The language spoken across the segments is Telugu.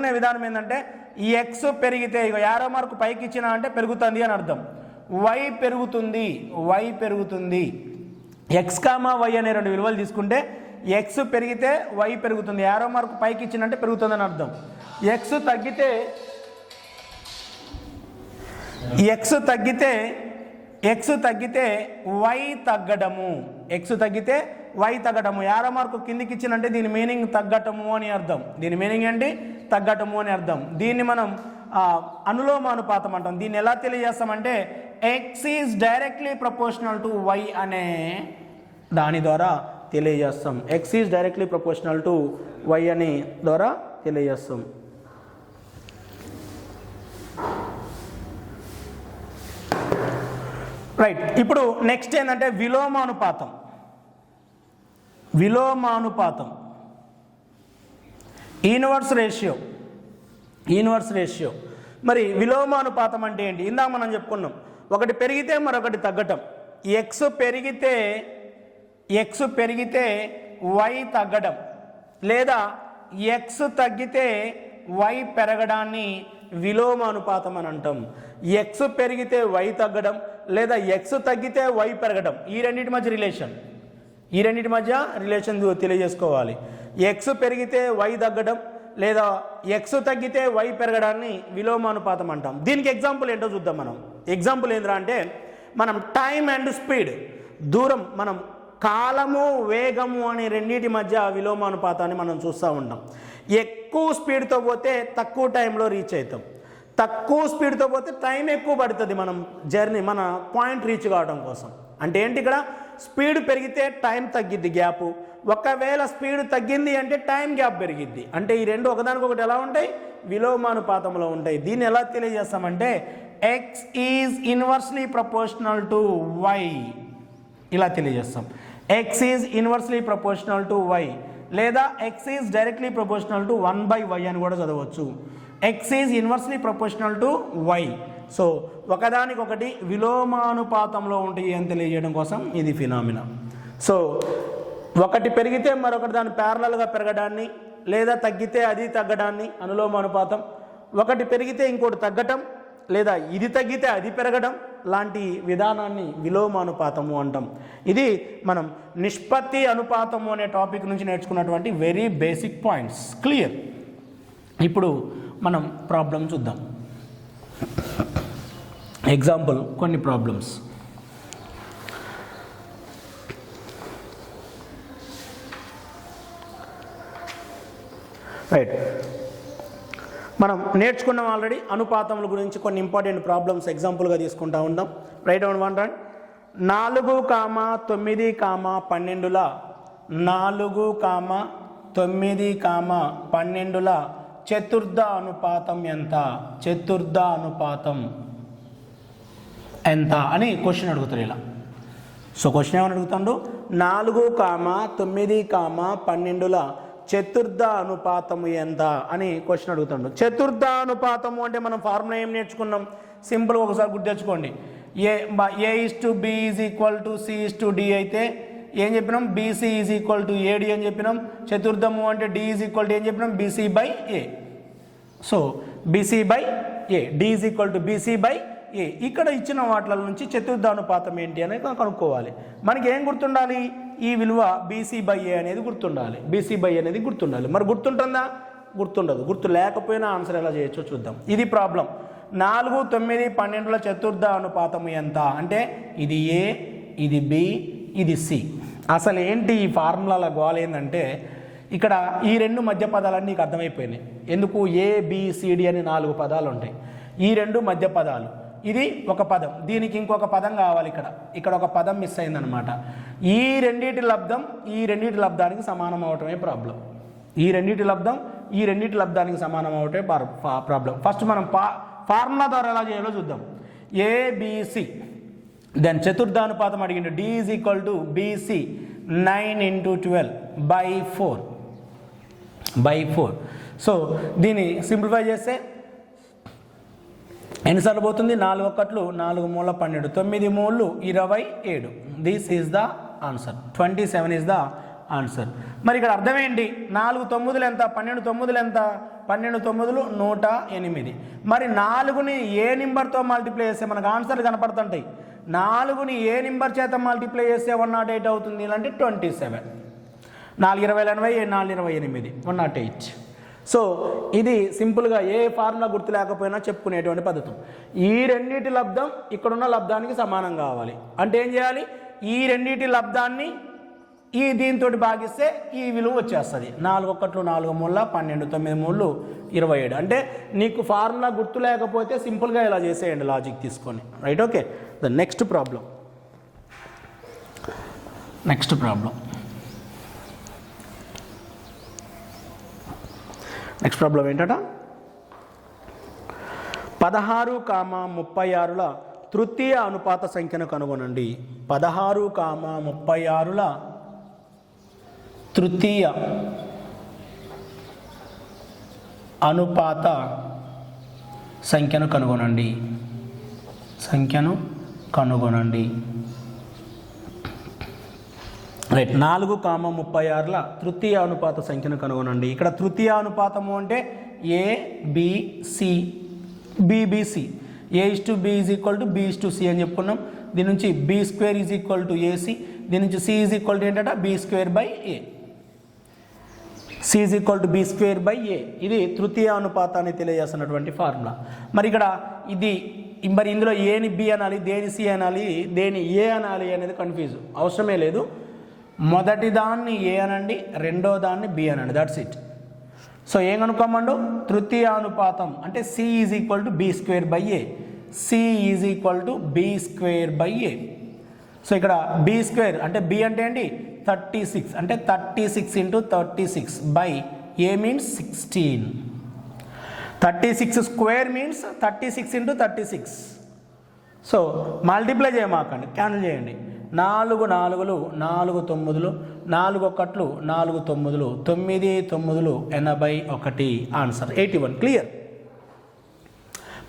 చెప్పుకునే విధానం ఏంటంటే ఈ ఎక్స్ పెరిగితే ఇక యారో మార్కు పైకి ఇచ్చిన అంటే పెరుగుతుంది అని అర్థం. వై పెరుగుతుంది. ఎక్స్ కామా వై అనే రెండు విలువలు తీసుకుంటే ఎక్స్ పెరిగితే వై పెరుగుతుంది. యారో మార్కు పైకి ఇచ్చినంటే పెరుగుతుందని అర్థం. ఎక్స్ తగ్గితే వై తగ్గడము. యారో మార్కు కిందికి ఇచ్చినంటే దీని మీనింగ్ తగ్గటము అని అర్థం. దీని మీనింగ్ ఏంటి? తగ్గటము అని అర్థం. దీన్ని మనం అనులోమానుపాతం అంటాం. దీన్ని ఎలా తెలియజేస్తామంటే X is directly proportional to Y అనే దాని ద్వారా తెలియజేస్తాం. X is directly proportional to Y అని ద్వారా తెలియజేస్తాం. రైట్. ఇప్పుడు నెక్స్ట్ ఏంటంటే విలోమానుపాతం. Inverse ratio. మరి విలోమానుపాతం అంటే ఏంటి? ఇందాక మనం చెప్పుకున్నాం, ఒకటి పెరిగితే మరొకటి తగ్గటం. ఎక్స్ పెరిగితే వై తగ్గడం, లేదా ఎక్స్ తగ్గితే వై పెరగడాన్ని విలోమానుపాతం అని అంటాం. ఎక్స్ పెరిగితే వై తగ్గడం, లేదా ఎక్స్ తగ్గితే వై పెరగడం, ఈ రెండింటి మధ్య రిలేషన్ తెలియజేసుకోవాలి. ఎక్స్ పెరిగితే వై తగ్గడం, లేదా ఎక్స్ తగ్గితే వై పెరగడాన్ని విలోమానుపాతం అంటాం. దీనికి ఎగ్జాంపుల్ ఏంటో చూద్దాం. ఎగ్జాంపుల్ ఏంద్రా అంటే మనం టైం అండ్ స్పీడ్, దూరం, మనం కాలము వేగము అనే రెండింటి మధ్య విలోమానుపాతాన్ని మనం చూస్తూ ఉంటాం. ఎక్కువ స్పీడ్తో పోతే తక్కువ టైంలో రీచ్ అవుతాం, తక్కువ స్పీడ్తో పోతే టైం ఎక్కువ పడుతుంది మన పాయింట్ రీచ్ కావడం కోసం. అంటే ఏంటి? ఇక్కడ స్పీడ్ పెరిగితే టైం తగ్గిద్ది, గ్యాప్. ఒకవేళ స్పీడ్ తగ్గింది అంటే టైం గ్యాప్ పెరిగిద్ది. అంటే ఈ రెండు ఒకదానికొకటి ఎలా ఉంటాయి? విలోమానుపాతంలో ఉంటాయి. దీన్ని ఎలా తెలియజేస్తామంటే X is inversely proportional to Y, ఇలా తెలియజేస్తాం. X is inversely proportional to Y, లేదా X is directly proportional to 1/y అని కూడా చదవచ్చు. X is inversely proportional to Y. So ఒకదానికొకటి విలోమానుపాతంలో ఉంటాయి అని తెలియజేయడం కోసం ఇది ఫినామినా. సో ఒకటి పెరిగితే మరొకటి దాని ప్యారలల్గా పెరగడాన్ని, లేదా తగ్గితే అది తగ్గడాన్ని అనులోమానుపాతం. ఒకటి పెరిగితే ఇంకోటి తగ్గటం, లేదా ఇది తగ్గితే అది పెరగడం లాంటి విధానాన్ని విలోమానుపాతము అంటాం. ఇది మనం నిష్పత్తి అనుపాతము అనే టాపిక్ నుంచి నేర్చుకున్నటువంటి వెరీ బేసిక్ పాయింట్స్. క్లియర్? ఇప్పుడు మనం ప్రాబ్లం చూద్దాం. ఎగ్జాంపుల్ కొన్ని ప్రాబ్లమ్స్. రైట్. మనం నేర్చుకున్నాం ఆల్రెడీ అనుపాతముల గురించి కొన్ని ఇంపార్టెంట్ ప్రాబ్లమ్స్ ఎగ్జాంపుల్గా తీసుకుంటా ఉంటాం. Right down 1 run. 4, 9, 12 4, 9, 12 చతుర్థ అనుపాతం ఎంత అని క్వశ్చన్ అడుగుతారు ఇలా. సో క్వశ్చన్ ఏమని అడుగుతాడు? 4, 9, 12 చతుర్థ అనుపాతము ఎంత అని క్వశ్చన్ అడుగుతాడు. చతుర్థ అనుపాతము అంటే మనం ఫార్ములా ఏం నేర్చుకున్నాం? సింపుల్గా ఒకసారి గుర్తు తెచ్చుకోండి. A/B=C/D అయితే ఏం చెప్పినాం? BC = AD అని చెప్పినాం. చతుర్థము అంటే D = ఏం చెప్పినాం? BC/A. So BC/A, D = BC/A. ఇక్కడ ఇచ్చిన వాటిల నుంచి చతుర్థానుపాతం ఏంటి అనేది కనుక్కోవాలి. మనకి ఏం గుర్తుండాలి? ఈ విలువ BC/A అనేది గుర్తుండాలి. మరి గుర్తుంటుందా? గుర్తుండదు. గుర్తు లేకపోయినా ఆన్సర్ ఎలా చేయొచ్చో చూద్దాం. ఇది ప్రాబ్లం. 4, 9, 12 చతుర్థ అనుపాతం ఎంత అంటే ఇది A, ఇది B, ఇది C. అసలు ఏంటి ఈ ఫార్ములాల గోల్ ఏంటంటే ఇక్కడ ఈ రెండు మధ్య పదాలన్నీ నీకు అర్థమైపోయినాయి. ఎందుకు? ABCD అని 4 పదాలు ఉంటాయి. ఈ రెండు మధ్య పదాలు. ఇది ఒక పదం, దీనికి ఇంకొక పదం కావాలి. ఇక్కడ ఒక పదం మిస్ అయిందనమాట. ఈ రెండింటి లబ్ధానికి సమానం అవటమే ప్రాబ్లం. ఈ రెండింటి లబ్ధానికి సమానం అవటమే ప్రాబ్లం. ఫస్ట్ మనం ఫార్ములా ద్వారా ఎలా చేయాలో చూద్దాం. ABC దెన్ చతుర్థానుపాతం అడిగిండు. D = BC 9 × 12/4. సో దీన్ని సింప్లిఫై చేస్తే ఎన్నిసార్లు పోతుంది? 4 1 4 మూల 12, 9 మూలు 27. This is the answer. 27 is the answer. మరి ఇక్కడ అర్థం ఏంటి? 4 9 ఎంత? 12 9 ఎంత? 12 9 108. మరి 4ని ఏ నెంబర్తో మల్టిప్లై చేస్తే మనకు ఆన్సర్లు కనపడుతుంటాయి. 4ని ఏ నెంబర్ చేత మల్టిప్లై చేస్తే 108 అవుతుంది అంటే 27. 4 20 80, 4 28 108. సో ఇది సింపుల్గా ఏ ఫార్ములా గుర్తు లేకపోయినా చెప్పుకునేటువంటి పద్ధతి. ఈ రెండింటి లబ్ధం ఇక్కడున్న లబ్ధానికి సమానం కావాలి అంటే ఏం చేయాలి? ఈ రెండింటి లబ్ధాన్ని ఈ దీంతో భాగిస్తే ఈ విలువ వచ్చేస్తుంది. 4 1 4 3 12 9 3 27. అంటే నీకు ఫార్ములా గుర్తు లేకపోతే సింపుల్గా ఇలా చేసేయండి లాజిక్ తీసుకొని. Right, okay. The next problem ఏంటట? 16, 36ల తృతీయ అనుపాత సంఖ్యను కనుగొనండి. 16, 36ల తృతీయ అనుపాత సంఖ్యను కనుగొనండి. రైట్. 4, 36ల తృతీయ అనుపాత సంఖ్యను కనుగొనండి. ఇక్కడ తృతీయ అనుపాతము అంటే ABC, BBC. A:B = B:C అని చెప్పుకున్నాం. దీని నుంచి B² = AC. దీని నుంచి C ఏంటంటే B²/A. C = B²/A. ఇది తృతీయ అనుపాతాన్ని తెలియజేస్తున్నటువంటి ఫార్ములా. మరి ఇక్కడ మరి ఇందులో ఏని B అనాలి, దేని C అనాలి, దేని A అనాలి అనేది కన్ఫ్యూజ్ అవసరమే లేదు. మొదటి దాన్ని A అనండి, రెండో దాన్ని B అనండి, దట్స్ ఇట్. సో ఏం కనుక్కోమండు? తృతీయ అనుపాతం అంటే C = B²/A. C = B²/A. So ఇక్కడ B² అంటే B అంటే ఏంటి? 36 అంటే 36 × 36 by A means 16. 36 square means 36 × 36. So multiply చేయమాకండి, క్యాన్సిల్ చేయండి. 4 4 4 9 4 1 4 9 9 9 81. ఆన్సర్ 81. క్లియర్.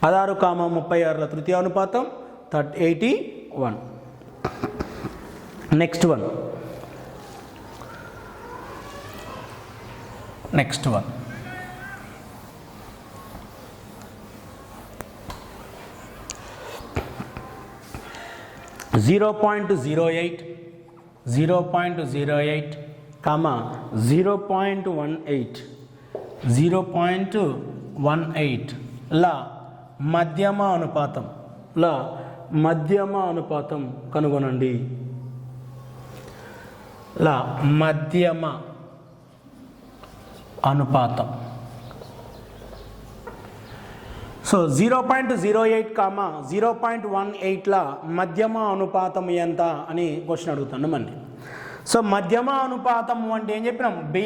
16, 36ల తృతీయ అనుపాతం 81. నెక్స్ట్ వన్ 0.08, 0.08, 0.18 లా మధ్యమ అనుపాతం కనుగొనండి. మధ్యమ అనుపాతం. సో 0.08, 0.18ల మధ్యమ అనుపాతం ఎంత అని క్వశ్చన్ అడుగుతాను మళ్ళీ. సో మధ్యమ అనుపాతము అంటే ఏం చెప్పినాం? B²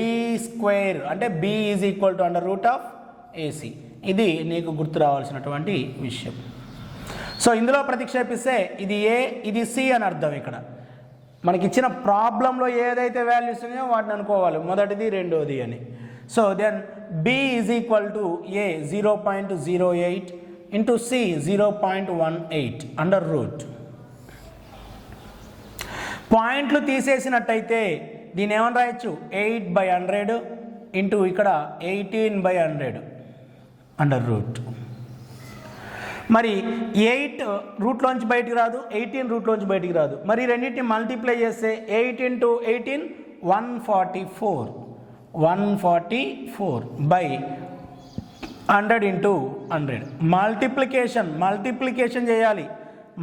అంటే B = √AC. ఇది నీకు గుర్తు రావాల్సినటువంటి విషయం. సో ఇందులో ప్రతిక్షేపిస్తే ఇది A, ఇది C అని అర్థం. ఇక్కడ మనకి ఇచ్చిన ప్రాబ్లంలో ఏదైతే వాల్యూస్ ఉన్నాయో వాటిని అనుకోవాలి, మొదటిది రెండోది అని. So then B = A 0.08 × C 0.18 √. పాయింట్లు తీసేసినట్టయితే దీని ఏమని రాయొచ్చు? 8/100 ఇంటూ ఇక్కడ 18/100 √. మరి 8 రూట్లోంచి బయటికి రాదు, 18 రూట్లోంచి బయటికి రాదు. మరి రెండింటిని మల్టిప్లై చేస్తే 8 × 18 144 100 × 100. మల్టిప్లికేషన్ చేయాలి.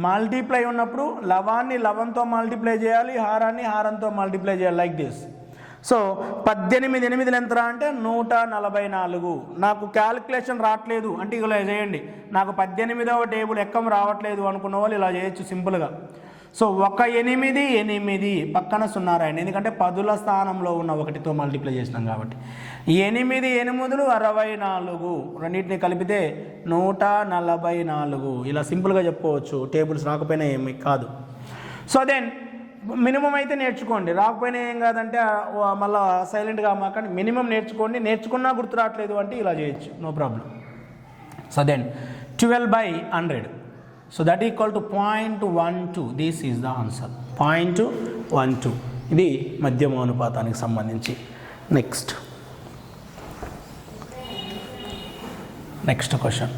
మల్టిప్లై ఉన్నప్పుడు లవాన్ని లవంతో మల్టిప్లై చేయాలి, హారాన్ని హారంతో మల్టిప్లై చేయాలి, లైక్ దిస్. సో 18 8 ఎంత అంటే 144. నాకు క్యాలిక్యులేషన్ రావట్లేదు అంటే ఇలా చేయండి. నాకు 18వ టేబుల్ ఎక్కం రావట్లేదు అనుకున్న వాళ్ళు ఇలా చేయొచ్చు సింపుల్గా. సో 1 8 పక్కన 0 రాయండి, ఎందుకంటే 10ల స్థానంలో ఉన్న 1తో మల్టిప్లై చేసినాం కాబట్టి. 8 8 64, రెండింటిని కలిపితే 144. ఇలా సింపుల్గా చెప్పుకోవచ్చు, టేబుల్స్ రాకపోయినా ఏమి కాదు. సో దెన్ మినిమం అయితే నేర్చుకోండి, రాకపోయినా ఏం కాదంటే మళ్ళీ సైలెంట్గా మాకండి. మినిమం నేర్చుకోండి, నేర్చుకున్నా గుర్తు రావట్లేదు అంటే ఇలా చేయొచ్చు, no problem. So then 12/100. So that = 0.12. This is the answer, 0.12. ఇది మధ్యమ అనుపాతానికి సంబంధించి. Next next question.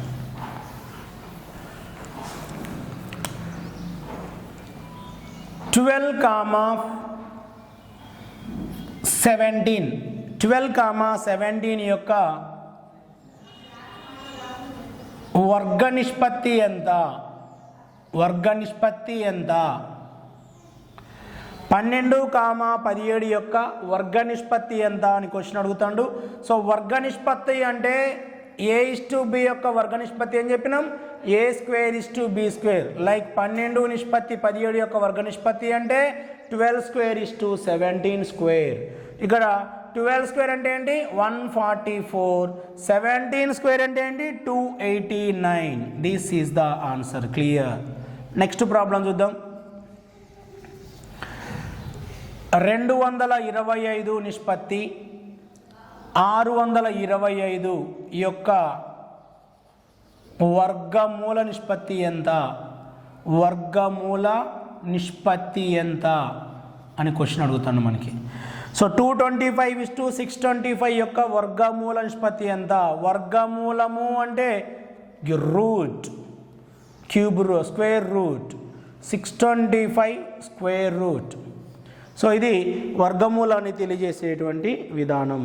12,17 యొక్క వర్గ నిష్పత్తి ఎంత? 12,17 యొక్క వర్గ నిష్పత్తి ఎంత అని క్వశ్చన్ అడుగుతాడు. సో వర్గ నిష్పత్తి అంటే a/b యొక్క వర్గ నిష్పత్తి ఏం చెప్పినాం? a²:b². లైక్ 12:17 యొక్క వర్గ నిష్పత్తి అంటే 12²:17². ఇక్కడ 12² అంటే ఏంటి? 144. 17² అంటే ఏంటి? 289. This is the answer. Clear. Next problem చూద్దాం. 225 నిష్పత్తి 625 యొక్క వర్గమూల నిష్పత్తి ఎంత? వర్గమూల నిష్పత్తి ఎంత అని క్వశ్చన్ అడుగుతాను మనకి. సో 225:625 యొక్క వర్గమూల నిష్పత్తి ఎంత? వర్గమూలము అంటే root, cube, square root, 625 square root. So ఇది వర్గమూలాన్ని తెలియజేసేటువంటి విధానం.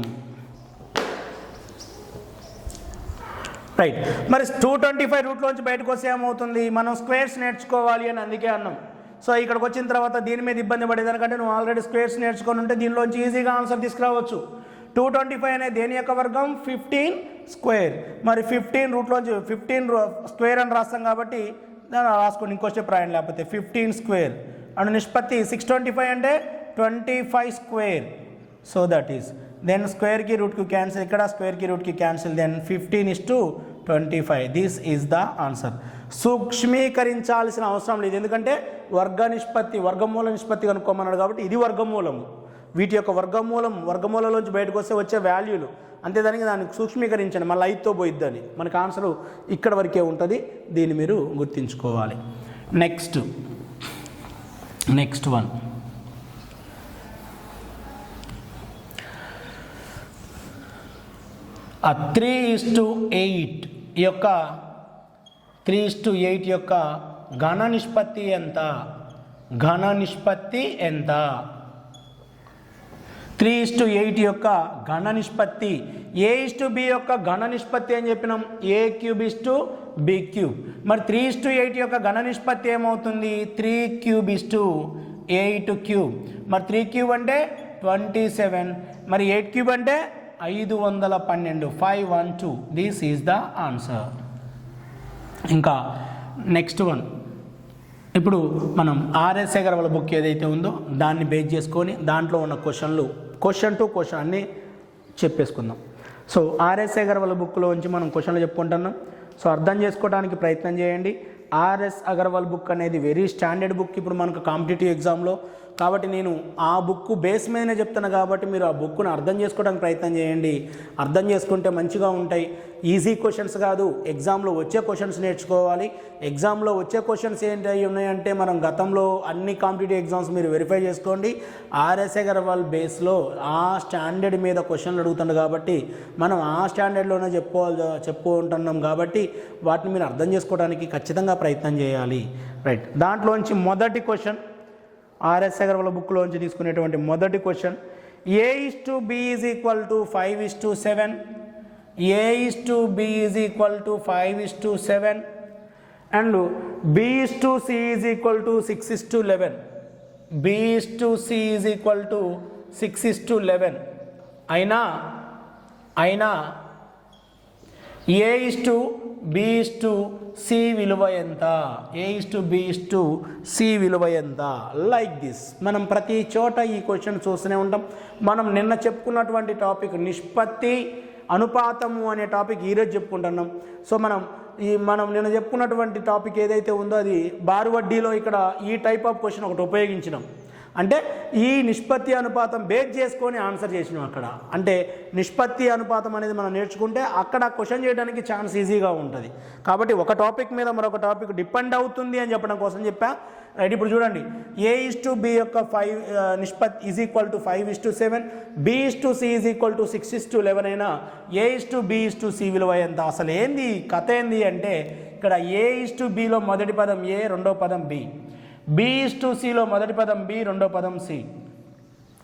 రైట్. మరి 225 రూట్లోంచి బయటకు వస్తే ఏమవుతుంది? మనం స్క్వేర్స్ నేర్చుకోవాలి అని అందుకే అన్నాం. సో ఇక్కడికి వచ్చిన తర్వాత దీని మీద ఇబ్బంది పడేదానికంటే నువ్వు ఆల్రెడీ స్క్వేర్స్ నేర్చుకొని ఉంటే దీనిలోంచి ఈజీగా ఆన్సర్ తీసుకురావచ్చు. 225 అనేది దేని యొక్క వర్గం? 15 స్క్వేర్. మరి 15 రూట్లోంచి 15 స్క్వేర్ అని రాస్తాం కాబట్టి దాన్ని రాసుకోండి, ఇంకో స్టెప్ రాయండి. లేకపోతే 15 స్క్వేర్ అండ్ నిష్పత్తి 625 అంటే 25 square. So that is then స్క్వేర్కి రూట్కి క్యాన్సిల్, ఇక్కడ స్క్వేర్కి రూట్కి cancel, then 15:25. This is the answer. సూక్ష్మీకరించాల్సిన అవసరం లేదు, ఎందుకంటే వర్గ నిష్పత్తి, వర్గమూల నిష్పత్తి కనుక్కోమన్నాడు కాబట్టి ఇది వర్గమూలము. వీటి యొక్క వర్గమూలలోంచి బయటకు వస్తే వచ్చే వాల్యూలు అంతేదానికి దానికి సూక్ష్మీకరించండి, మళ్ళీ 5తో పోయిద్దని. మనకు ఆన్సరు ఇక్కడ వరకే ఉంటుంది, దీన్ని మీరు గుర్తుంచుకోవాలి. Next one. 3:8 యొక్క 3:8 యొక్క ఘన నిష్పత్తి ఎంత? ఘన నిష్పత్తి ఎంత? 3:8 యొక్క ఘన నిష్పత్తి. a/b యొక్క ఘన నిష్పత్తి అని చెప్పినాం, a³:b³. మరి 3:8 యొక్క ఘన నిష్పత్తి ఏమవుతుంది? 3³8³. మరి 3³ అంటే 27, మరి 8³ అంటే 512. 512. This is the answer. ఇంకా నెక్స్ట్ వన్. ఇప్పుడు మనం ఆర్ఎస్ అగర్వాల్ బుక్ ఏదైతే ఉందో దాన్ని బేస్ చేసుకొని దాంట్లో ఉన్న క్వశ్చన్ టు క్వశ్చన్ అన్నీ చెప్పేసుకుందాం. సో ఆర్ఎస్ అగర్వాల్ బుక్లో నుంచి మనం క్వశ్చన్లు చెప్పుకుంటున్నాం. సో అర్థం చేసుకోవడానికి ప్రయత్నం చేయండి. ఆర్ఎస్ అగర్వాల్ బుక్ అనేది వెరీ స్టాండర్డ్ బుక్ ఇప్పుడు మనకు కాంపిటేటివ్ ఎగ్జామ్లో. కాబట్టి నేను ఆ బుక్ బేస్ మీదనే చెప్తాను కాబట్టి మీరు ఆ బుక్ను అర్థం చేసుకోవడానికి ప్రయత్నం చేయండి. అర్థం చేసుకుంటే మంచిగా ఉంటాయి. ఈజీ క్వశ్చన్స్ కాదు, ఎగ్జామ్లో వచ్చే క్వశ్చన్స్ నేర్చుకోవాలి. ఎగ్జామ్లో వచ్చే క్వశ్చన్స్ ఏంటి ఉన్నాయంటే మనం గతంలో అన్ని కాంపిటేటివ్ ఎగ్జామ్స్ మీరు వెరిఫై చేసుకోండి. ఆర్ఎస్ అగర్వాల్ బేస్లో ఆ స్టాండర్డ్ మీద క్వశ్చన్లు అడుగుతుంది కాబట్టి మనం ఆ స్టాండర్డ్లోనే చెప్పుకుంటున్నాం కాబట్టి వాటిని మీరు అర్థం చేసుకోవడానికి ఖచ్చితంగా ప్రయత్నం చేయాలి. రైట్. దాంట్లోంచి మొదటి క్వశ్చన్, ఆర్ఎస్ అగర్వాల్ బుక్లోంచి తీసుకునేటువంటి మొదటి question, a/b = 5:7. a/b = 5:7 and b/c = 6:11. b/c = 6:11 అయినా a/b/c విలువ ఎంత? a/b/c విలువ ఎంత? Like this. మనం ప్రతి చోట ఈ క్వశ్చన్ చూస్తూనే ఉంటాం. మనం నిన్న చెప్పుకున్నటువంటి టాపిక్ నిష్పత్తి అనుపాతము అనే టాపిక్ ఈరోజు చెప్పుకుంటున్నాం. సో మనం నిన్న చెప్పుకున్నటువంటి టాపిక్ ఏదైతే ఉందో అది బారు వడ్డీలో ఇక్కడ ఈ టైప్ ఆఫ్ క్వశ్చన్ ఒకటి ఉపయోగించినాం. అంటే ఈ నిష్పత్తి అనుపాతం బేస్ చేసుకొని ఆన్సర్ చేసినాం అక్కడ. అంటే నిష్పత్తి అనుపాతం అనేది మనం నేర్చుకుంటే అక్కడ క్వశ్చన్ చేయడానికి ఛాన్స్ ఈజీగా ఉంటుంది. కాబట్టి ఒక టాపిక్ మీద మరొక టాపిక్ డిపెండ్ అవుతుంది అని చెప్పడం కోసం చెప్పా. రైట్, ఇప్పుడు చూడండి, A:B యొక్క 5 నిష్పత్తి is equal to 5:7, B:C is equal to 6:11 అయినా A:B:C విలువ ఎంత? అసలు ఏంది కథ ఏంది అంటే ఇక్కడ A:Bలో మొదటి పదం A, రెండో పదం B, B:Cలో మొదటి పదం B, రెండో పదం C.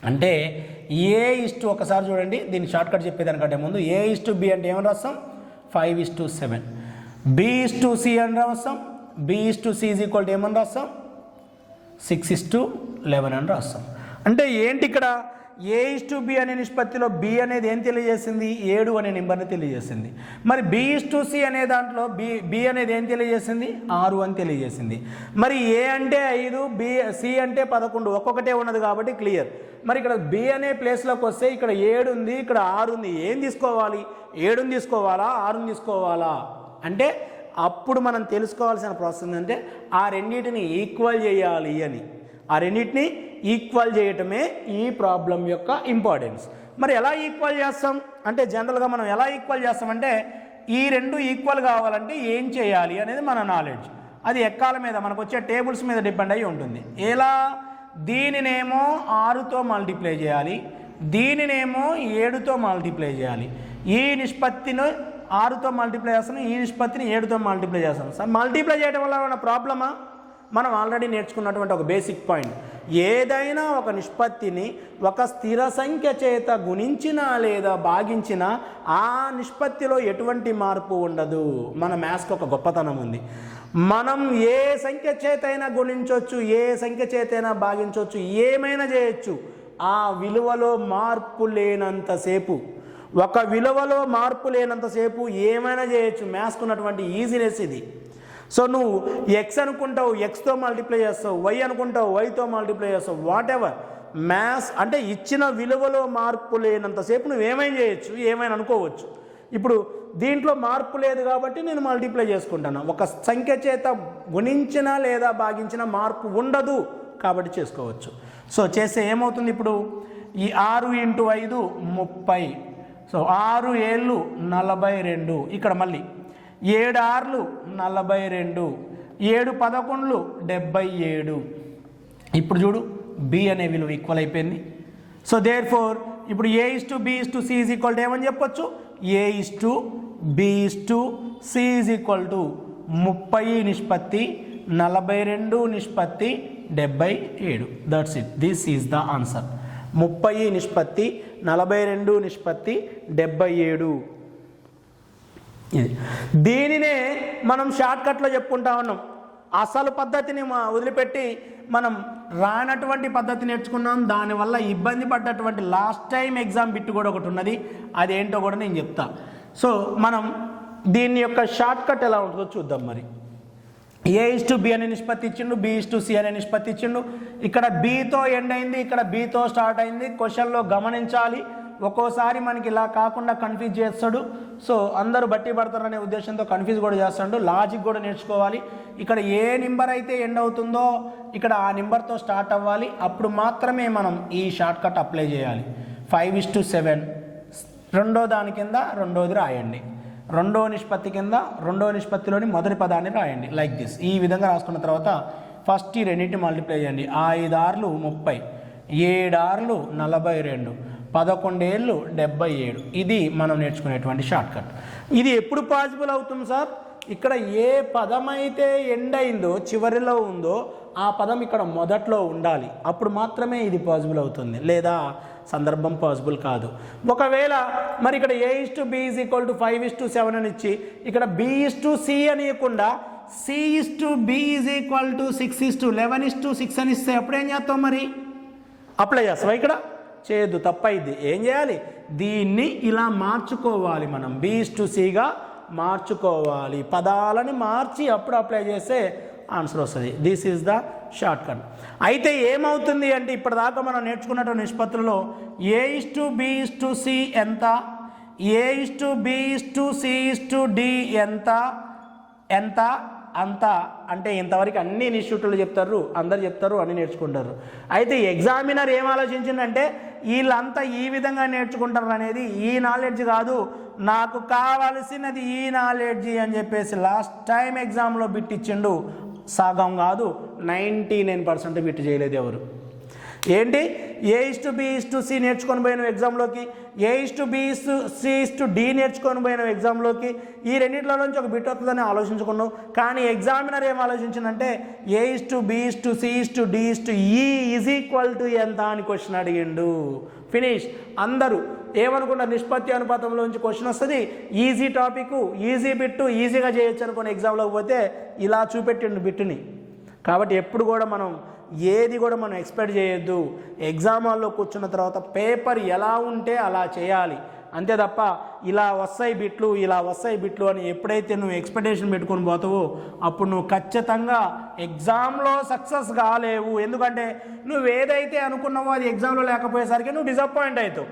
అంటే ఒకసారి చూడండి, దీన్ని షార్ట్కట్ చెప్పేదానికంటే ముందు A:B అంటే ఏమని రాస్తాం? 5:7. B:C అని రాస్తాం. B:C ఈజ్ ఈక్వల్ టు ఏమని రాస్తాం? 6:11 అని రాస్తాం. అంటే ఏంటి ఇక్కడ A:B అనే నిష్పత్తిలో B అనేది ఏం తెలియజేసింది? 7 అనే నెంబర్ని తెలియజేసింది. మరి B:C అనే దాంట్లో B అనేది ఏం తెలియజేసింది? 6 అని తెలియజేసింది. మరి A అంటే 5, C అంటే 11, ఒక్కొక్కటే ఉన్నది కాబట్టి క్లియర్. మరి ఇక్కడ B అనే ప్లేస్లోకి వస్తే ఇక్కడ 7 ఉంది, ఇక్కడ 6 ఉంది. ఏం తీసుకోవాలి? 7ని తీసుకోవాలా, 6ని తీసుకోవాలా? అంటే అప్పుడు మనం తెలుసుకోవాల్సిన ప్రాసెస్ ఏంటంటే ఆ రెండింటిని ఈక్వల్ చేయాలి అని. ఆ రెండింటిని ఈక్వల్ చేయటమే ఈ ప్రాబ్లం యొక్క ఇంపార్టెన్స్. మరి ఎలా ఈక్వల్ చేస్తాం అంటే జనరల్గా మనం ఎలా ఈక్వల్ చేస్తామంటే ఈ రెండు ఈక్వల్ కావాలంటే ఏం చేయాలి అనేది మన నాలెడ్జ్. అది ఎక్కాల మీద మనకు వచ్చే టేబుల్స్ మీద డిపెండ్ అయ్యి ఉంటుంది. ఎలా? దీనినేమో 6తో మల్టిప్లై చేయాలి, దీనినేమో 7తో మల్టిప్లై చేయాలి. ఈ నిష్పత్తిని 6తో మల్టిప్లై చేస్తాను, ఈ నిష్పత్తిని 7తో మల్టిప్లై చేస్తాను. సార్ మల్టిప్లై చేయడం వల్ల ఏమైనా ప్రాబ్లమా? మనం ఆల్రెడీ నేర్చుకున్నటువంటి ఒక బేసిక్ పాయింట్, ఏదైనా ఒక నిష్పత్తిని ఒక స్థిర సంఖ్య చేత గుణించినా లేదా భాగించినా ఆ నిష్పత్తిలో ఎటువంటి మార్పు ఉండదు. మన మ్యాథ్స్కి ఒక గొప్పతనం ఉంది. మనం ఏ సంఖ్య చేతైనా గుణించవచ్చు, ఏ సంఖ్య చేతైనా భాగించవచ్చు, ఏమైనా చేయొచ్చు. ఆ విలువలో మార్పు లేనంతసేపు, ఒక విలువలో మార్పు లేనంతసేపు ఏమైనా చేయొచ్చు. మ్యాథ్స్కి ఉన్నటువంటి ఈజీనెస్ ఇది. సో నువ్వు ఎక్స్ అనుకుంటావు, ఎక్స్తో మల్టిప్లై చేస్తావు, వై అనుకుంటావు, వైతో మల్టిప్లై చేస్తావు, వాట్ ఎవర్. మ్యాథ్స్ అంటే ఇచ్చిన విలువలో మార్పు లేనంతసేపు నువ్వు ఏమైనా చేయొచ్చు, ఏమైనా అనుకోవచ్చు. ఇప్పుడు దీంట్లో మార్పు లేదు కాబట్టి నేను మల్టిప్లై చేసుకుంటాను. ఒక సంఖ్య చేత గుణించినా లేదా భాగించిన మార్పు ఉండదు కాబట్టి చేసుకోవచ్చు. సో చేస్తే ఏమవుతుంది? ఇప్పుడు ఈ 6 × 5 30. సో 6 7 42. ఇక్కడ మళ్ళీ 7 6 42, 7 11 77. ఇప్పుడు చూడు B అనే విలువ ఈక్వల్ అయిపోయింది. సో దేర్ ఫోర్ ఇప్పుడు A:B:C ఈజ్ ఈక్వల్ టు ఏమని చెప్పొచ్చు? A:B:C ఈజ్ ఈక్వల్ టు 30 నిష్పత్తి 42 నిష్పత్తి 77. That's it. This is the answer. 30 నిష్పత్తి 42 నిష్పత్తి 77. ఇది దీనినే మనం షార్ట్కట్లో చెప్పుకుంటా ఉన్నాం. అసలు పద్ధతిని వదిలిపెట్టి మనం రానటువంటి పద్ధతి నేర్చుకున్నాం. దానివల్ల ఇబ్బంది పడ్డటువంటి లాస్ట్ టైం ఎగ్జామ్ బిట్ కూడా ఒకటి ఉన్నది. అదేంటో కూడా నేను చెప్తా. సో మనం దీని యొక్క షార్ట్కట్ ఎలా ఉంటుందో చూద్దాం. మరి A:B అనే నిష్పత్తి ఇచ్చిండు, B:C అనే నిష్పత్తి ఇచ్చిండు. ఇక్కడ Bతో ఎండ్ అయింది, ఇక్కడ Bతో స్టార్ట్ అయింది. క్వశ్చన్లో గమనించాలి, ఒక్కోసారి మనకి ఇలా కాకుండా కన్ఫ్యూజ్ చేస్తాడు. సో అందరూ బట్టి పడతారనే ఉద్దేశంతో కన్ఫ్యూజ్ కూడా చేస్తాడు. లాజిక్ కూడా నేర్చుకోవాలి. ఇక్కడ ఏ నెంబర్ అయితే ఎండ్ అవుతుందో ఇక్కడ ఆ నెంబర్తో స్టార్ట్ అవ్వాలి. అప్పుడు మాత్రమే మనం ఈ షార్ట్కట్ అప్లై చేయాలి. 5:7 రెండో దాని కింద రెండోది రాయండి, రెండో నిష్పత్తి కింద రెండో నిష్పత్తిలోని మొదటి పదాన్ని రాయండి. Like this. ఈ విధంగా రాసుకున్న తర్వాత ఫస్ట్ ఈ రెండింటిని మల్టిప్లై చేయండి. 5 6 30, 7 6 42, 11 77. ఇది మనం నేర్చుకునేటువంటి షార్ట్కట్. ఇది ఎప్పుడు పాసిబుల్ అవుతుంది సార్? ఇక్కడ ఏ పదం అయితే ఎండ్ అయిందో చివరిలో ఉందో ఆ పదం ఇక్కడ మొదట్లో ఉండాలి. అప్పుడు మాత్రమే ఇది పాసిబుల్ అవుతుంది, లేదా సందర్భం పాసిబుల్ కాదు. ఒకవేళ మరి ఇక్కడ A:B ఈజ్ ఈక్వల్ టు 5:7 అని ఇచ్చి ఇక్కడ B:C అనేయకుండా C:B is equal to 6:11:6 అని ఇస్తే అప్పుడేం చేస్తాం? మరి అప్లై చేస్తావా? ఇక్కడ చేయొద్దు, తప్పైద్ది. ఏం చేయాలి? దీన్ని ఇలా మార్చుకోవాలి. మనం B:Cగా మార్చుకోవాలి. పదాలని మార్చి అప్పుడు అప్లై చేస్తే ఆన్సర్ వస్తుంది. This is the short cut. అయితే ఏమవుతుంది అంటే ఇప్పటిదాకా మనం నేర్చుకున్నటువంటి నిష్పత్తులలో A:B:C ఎంత, A:B:C:D ఎంత, అంత అంటే ఇంతవరకు అన్ని ఇన్స్టిట్యూట్లు చెప్తారు, అందరు చెప్తారు, అన్ని నేర్చుకుంటారు. అయితే ఎగ్జామినర్ ఏం ఆలోచించిందంటే వీళ్ళంతా ఈ విధంగా నేర్చుకుంటారు అనేది ఈ నాలెడ్జ్ కాదు, నాకు కావాల్సినది ఈ నాలెడ్జి అని చెప్పేసి లాస్ట్ టైం ఎగ్జామ్లో బిట్ ఇచ్చిండు. సగం కాదు 99% బిట్ చేయలేదు ఎవరు. ఏంటి A:B:C నేర్చుకొని పోయిన ఎగ్జామ్లోకి, A:B:C:D నేర్చుకొని పోయిన ఎగ్జామ్లోకి ఈ రెండింటిలో నుంచి ఒక బిట్ వస్తుందని ఆలోచించుకున్నావు. కానీ ఎగ్జామినర్ ఏం ఆలోచించిందంటే A:B:C:D E ఎంత అని క్వశ్చన్ అడిగిండు. ఫినిష్. అందరూ ఏమనుకుంటారు, నిష్పత్తి అనుపాతంలోంచి క్వశ్చన్ వస్తుంది, ఈజీ టాపిక్, ఈజీ బిట్టు, ఈజీగా చేయొచ్చు అనుకుని ఎగ్జామ్లోకి పోతే ఇలా చూపెట్టిండు బిట్టుని. కాబట్టి ఎప్పుడు కూడా మనం ఏది కూడా మనం ఎక్స్పెక్ట్ చేయొద్దు. ఎగ్జామ్ హాల్లో కూర్చున్న తర్వాత పేపర్ ఎలా ఉంటే అలా చేయాలి, అంతే తప్ప ఇలా వస్తాయి బిట్లు అని ఎప్పుడైతే నువ్వు ఎక్స్పెక్టేషన్ పెట్టుకొని పోతావో అప్పుడు నువ్వు ఖచ్చితంగా ఎగ్జామ్లో సక్సెస్ కాలేవు. ఎందుకంటే నువ్వు ఏదైతే అనుకున్నావో అది ఎగ్జామ్లో లేకపోయేసరికి నువ్వు డిసప్పాయింట్ అవుతావు.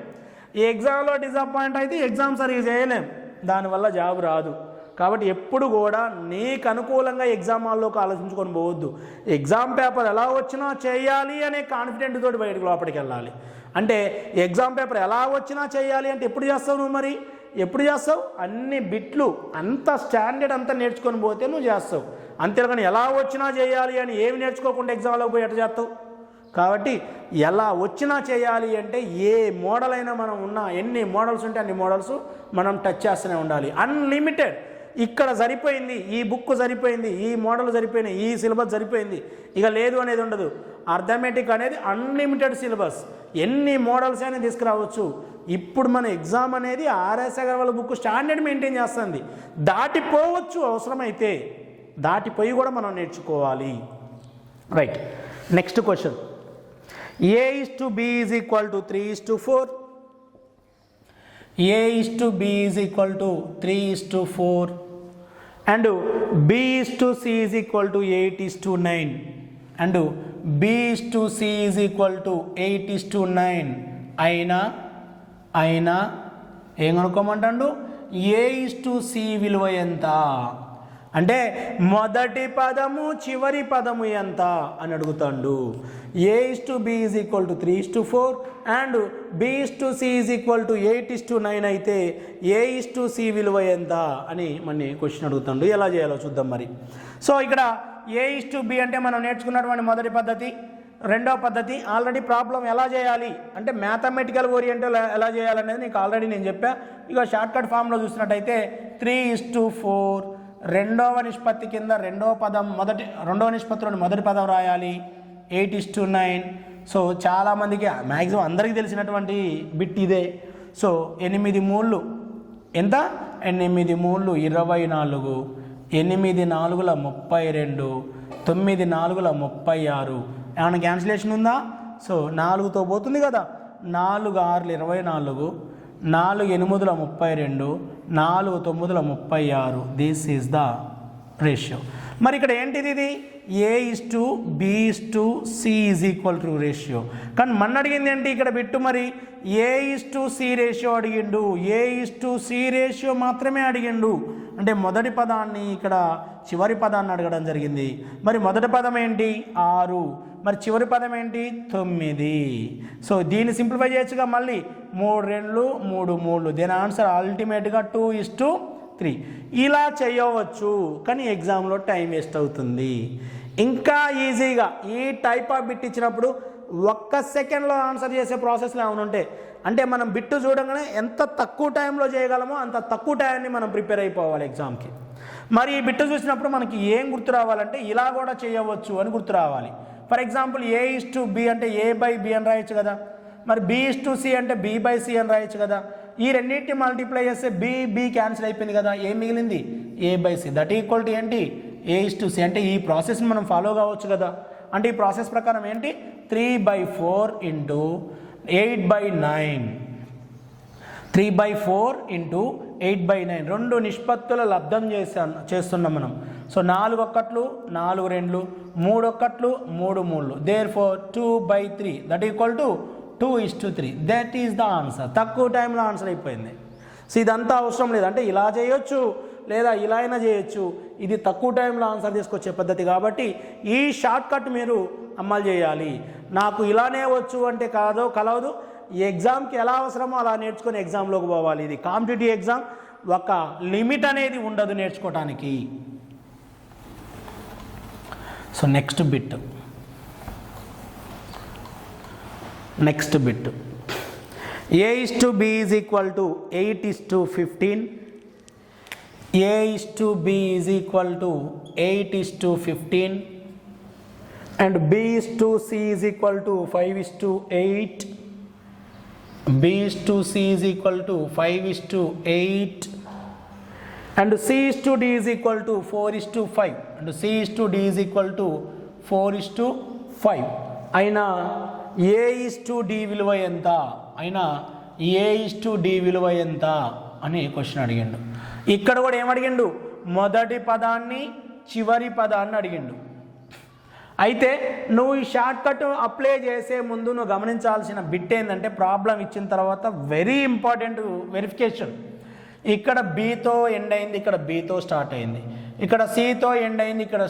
ఈ ఎగ్జామ్లో డిసప్పాయింట్ అయితే ఎగ్జామ్ సరిగ్గా చేయలేం, దానివల్ల జాబ్ రాదు. కాబట్టి ఎప్పుడు కూడా నీకు అనుకూలంగా ఎగ్జామ్ హాల్లోకి ఆలోచించుకొని పోవద్దు. ఎగ్జామ్ పేపర్ ఎలా వచ్చినా చేయాలి అనే కాన్ఫిడెంట్ తోటి బయటకు లోపలికి వెళ్ళాలి. అంటే ఎగ్జామ్ పేపర్ ఎలా వచ్చినా చేయాలి అంటే ఎప్పుడు చేస్తావు నువ్వు? మరి ఎప్పుడు చేస్తావు? అన్ని బిట్లు అంత స్టాండర్డ్ అంతా నేర్చుకొని పోతే నువ్వు చేస్తావు. అంతేగాని ఎలా వచ్చినా చేయాలి అని ఏమి నేర్చుకోకుండా ఎగ్జామ్లోకి పోయి ఎట్లా చేస్తావు? కాబట్టి ఎలా వచ్చినా చేయాలి అంటే ఏ మోడల్ అయినా మనం ఉన్నా, ఎన్ని మోడల్స్ ఉంటే అన్ని మోడల్స్ మనం టచ్ చేస్తూనే ఉండాలి. అన్లిమిటెడ్. ఇక్కడ సరిపోయింది, ఈ బుక్ సరిపోయింది, ఈ మోడల్ సరిపోయినాయి, ఈ సిలబస్ సరిపోయింది, ఇక లేదు అనేది ఉండదు. అర్థమెటిక్ అనేది అన్లిమిటెడ్ సిలబస్, ఎన్ని మోడల్స్ అయినా తీసుకురావచ్చు. ఇప్పుడు మన ఎగ్జామ్ అనేది RS Agarwal book standard maintain చేస్తుంది. దాటిపోవచ్చు అవసరమైతే, దాటిపోయి కూడా మనం నేర్చుకోవాలి. Right. Next question. A:B = 3:4. A:B = 3:4 and B:C = 8:9 and B:C = 8:9 అయినా ఏం కనుక్కోమంటాడు? A:C విలువ ఎంత అంటే మొదటి పదము చివరి పదము ఎంత అని అడుగుతాడు. A:B = 3:4 అండ్ B:C = 8:9 అయితే A:C విలువ ఎంత అని మన క్వశ్చన్ అడుగుతాడు. ఎలా చేయాలో చూద్దాం మరి. సో ఇక్కడ A:B అంటే మనం నేర్చుకున్నటువంటి మొదటి పద్ధతి, రెండవ పద్ధతి. ఆల్రెడీ ప్రాబ్లం ఎలా చేయాలి అంటే మ్యాథమెటికల్ ఓరియంటల్ ఎలా చేయాలనేది నీకు ఆల్రెడీ నేను చెప్పా. ఇక షార్ట్కట్ ఫామ్లో చూసినట్టయితే 3:4 రెండవ నిష్పత్తి కింద రెండవ నిష్పత్తిలోని మొదటి పదం రాయాలి. 8:9. సో చాలామందికి మ్యాక్సిమం అందరికీ తెలిసినటువంటి బిట్ ఇదే. సో 8 3 ఎంత? 8 3 24, 8 4 32, 9 4 36. ఏమైనా క్యాన్సిలేషన్ ఉందా? సో 4తో పోతుంది కదా. 4 6 24, 4 8 32, 4 9 36. This is the ratio. మరి ఇక్కడ ఏంటిది? ఇది A:B:C = రేషియో. కానీ మన అడిగింది ఏంటి ఇక్కడ బిట్టు? మరి A:C రేషియో అడిగిండు. A:C రేషియో మాత్రమే అడిగిండు. అంటే మొదటి పదాన్ని ఇక్కడ చివరి పదాన్ని అడగడం జరిగింది. మరి మొదటి పదం ఏంటి? 6. మరి చివరి పదం ఏంటి? 9. సో దీన్ని సింప్లిఫై చేయొచ్చుగా. మళ్ళీ 3 2 3 3. దీని ఆన్సర్ అల్టిమేట్గా 2:3. ఇలా చేయవచ్చు. కానీ ఎగ్జామ్లో టైం వేస్ట్ అవుతుంది. ఇంకా ఈజీగా ఈ టైప్ ఆఫ్ బిట్ ఇచ్చినప్పుడు 1 సెకండ్లో ఆన్సర్ చేసే ప్రాసెస్లో ఏమైనా ఉంటే, అంటే మనం బిట్టు చూడగానే ఎంత తక్కువ టైంలో చేయగలమో అంత తక్కువ టైంని మనం ప్రిపేర్ అయిపోవాలి ఎగ్జామ్కి. మరి ఈ బిట్టు చూసినప్పుడు మనకి ఏం గుర్తు రావాలంటే ఇలా కూడా చేయవచ్చు అని గుర్తు రావాలి. ఫర్ ఎగ్జాంపుల్ A:B అంటే A/B అని రాయొచ్చు కదా. మరి B:C అంటే B/C అని రాయొచ్చు కదా. ఈ రెండింటిని మల్టిప్లై చేస్తే B క్యాన్సిల్ అయిపోయింది కదా. ఏం మిగిలింది? A/C. దట్ ఈక్వల్ టు ఏంటి? A:C. అంటే ఈ ప్రాసెస్ని మనం ఫాలో కావచ్చు కదా. అంటే ఈ ప్రాసెస్ ప్రకారం ఏంటి? 3/4 × 8/9. 3/4 × 8/9. 2 నిష్పత్తుల లబ్ధం చేస్తున్నాం మనం. So 4 1 4 2, 3 1 3 3. Therefore 2/3 that equal to 2:3. That is the answer. తక్కువ టైంలో ఆన్సర్ అయిపోయింది. సో ఇదంతా అవసరం లేదు. అంటే ఇలా చేయొచ్చు, లేదా ఇలా అయినా చేయొచ్చు. ఇది తక్కువ టైంలో ఆన్సర్ తీసుకొచ్చే పద్ధతి కాబట్టి ఈ షార్ట్ కట్ మీరు అమలు చేయాలి. నాకు ఇలానే వచ్చు అంటే కలవదు. ఈ ఎగ్జామ్కి ఎలా అవసరమో అలా నేర్చుకొని ఎగ్జామ్లోకి పోవాలి. ఇది కాంపిటేటివ్ ఎగ్జామ్, ఒక లిమిట్ అనేది ఉండదు నేర్చుకోవటానికి. So next bit A/B is equal to 8:15. A/B is equal to 8:15 and B/C is equal to 5:8. B/C is equal to 5:8 and C/D is equal to 4:5 and C/D is equal to 4:5 అయినా A/D విలువ ఎంత అని క్వశ్చన్ అడిగిండు. ఇక్కడ కూడా ఏమడిగిండు, మొదటి పదాన్ని చివరి పదాన్ని అడిగిండు. అయితే నువ్వు ఈ షార్ట్ కట్ అప్లై చేసే ముందు నువ్వు గమనించాల్సిన బిట్ ఏంటంటే, ప్రాబ్లం ఇచ్చిన తర్వాత వెరీ ఇంపార్టెంట్ వెరిఫికేషన్. ఇక్కడ బీతో ఎండ్ అయింది, ఇక్కడ బీతో స్టార్ట్ అయింది, ఇక్కడ సితో ఎండ్ అయింది, ఇక్కడ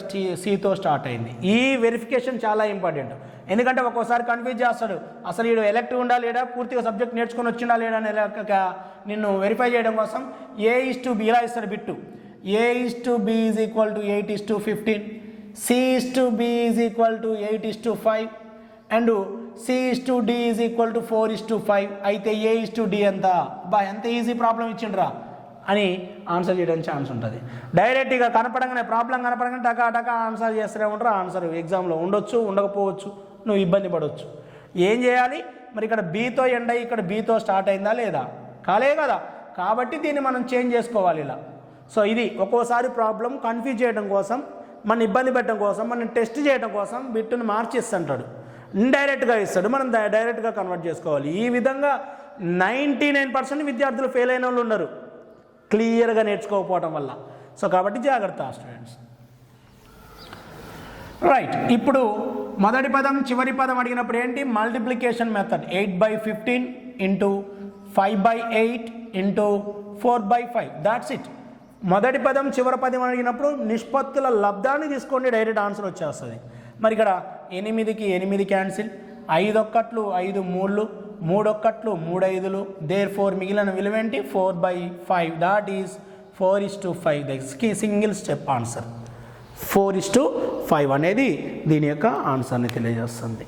సితో స్టార్ట్ అయింది. ఈ వెరిఫికేషన్ చాలా ఇంపార్టెంట్. ఎందుకంటే ఒక్కోసారి కన్ఫ్యూజ్ చేస్తాడు, అసలు వీడు ఎలెక్టివ్ ఉండా లేడా, పూర్తిగా సబ్జెక్ట్ నేర్చుకొని వచ్చిండా లేడా అని నిన్ను వెరిఫై చేయడం కోసం A/B ఇలా ఇస్తాడు bit. A/B is equal to 8:15, C/B is equal to 8:5 and C/D is equal to 4:5. అయితే A/D ఎంత ఎంత ఈజీ ప్రాబ్లం ఇచ్చిండ్రా అని ఆన్సర్ చేయడానికి ఛాన్స్ ఉంటుంది. డైరెక్ట్గా ప్రాబ్లం కనపడగానే టకా ఆన్సర్ చేస్తూనే ఉంటారు. ఆన్సర్ ఎగ్జామ్లో ఉండొచ్చు, ఉండకపోవచ్చు, నువ్వు ఇబ్బంది పడవచ్చు. ఏం చేయాలి మరి, ఇక్కడ బీతో ఎండ్ అయ్యి ఇక్కడ బీతో స్టార్ట్ అయిందా లేదా, కాలే కదా, కాబట్టి దీన్ని మనం చేంజ్ చేసుకోవాలి ఇలా. సో ఇది ఒక్కోసారి ప్రాబ్లం కన్ఫ్యూజ్ చేయడం కోసం, మన ఇబ్బంది పెట్టడం కోసం, మనం టెస్ట్ చేయడం కోసం బిట్టును మార్చిస్తుంటాడు, ఇండైరెక్ట్గా ఇస్తాడు, మనం డైరెక్ట్గా కన్వర్ట్ చేసుకోవాలి. ఈ విధంగా 99% విద్యార్థులు ఫెయిల్ అయిన వాళ్ళు ఉన్నారు క్లియర్గా నేర్చుకోకపోవడం వల్ల. సో కాబట్టి జాగ్రత్త స్టూడెంట్స్. రైట్, ఇప్పుడు మొదటి పదం చివరి పదం అడిగినప్పుడు ఏంటి, multiplication method. 8/15 into 5/8 into 4/5, that's it. మొదటి పదం చివరి పదం అడిగినప్పుడు నిష్పత్తుల లబ్ధాన్ని తీసుకోండి, డైరెక్ట్ ఆన్సర్ వచ్చేస్తుంది. మరి ఇక్కడ 8కి 8 క్యాన్సిల్, 5 ఒక్కట్లు 5 3లు, 3 ఒక్కట్లు 3 5లు, దేర్ఫోర్ మిగిలిన విలువ ఏంటి 4/5, that is 4:5. The single step answer 4:5 అనేది దీని యొక్క ఆన్సర్ని తెలియజేస్తుంది.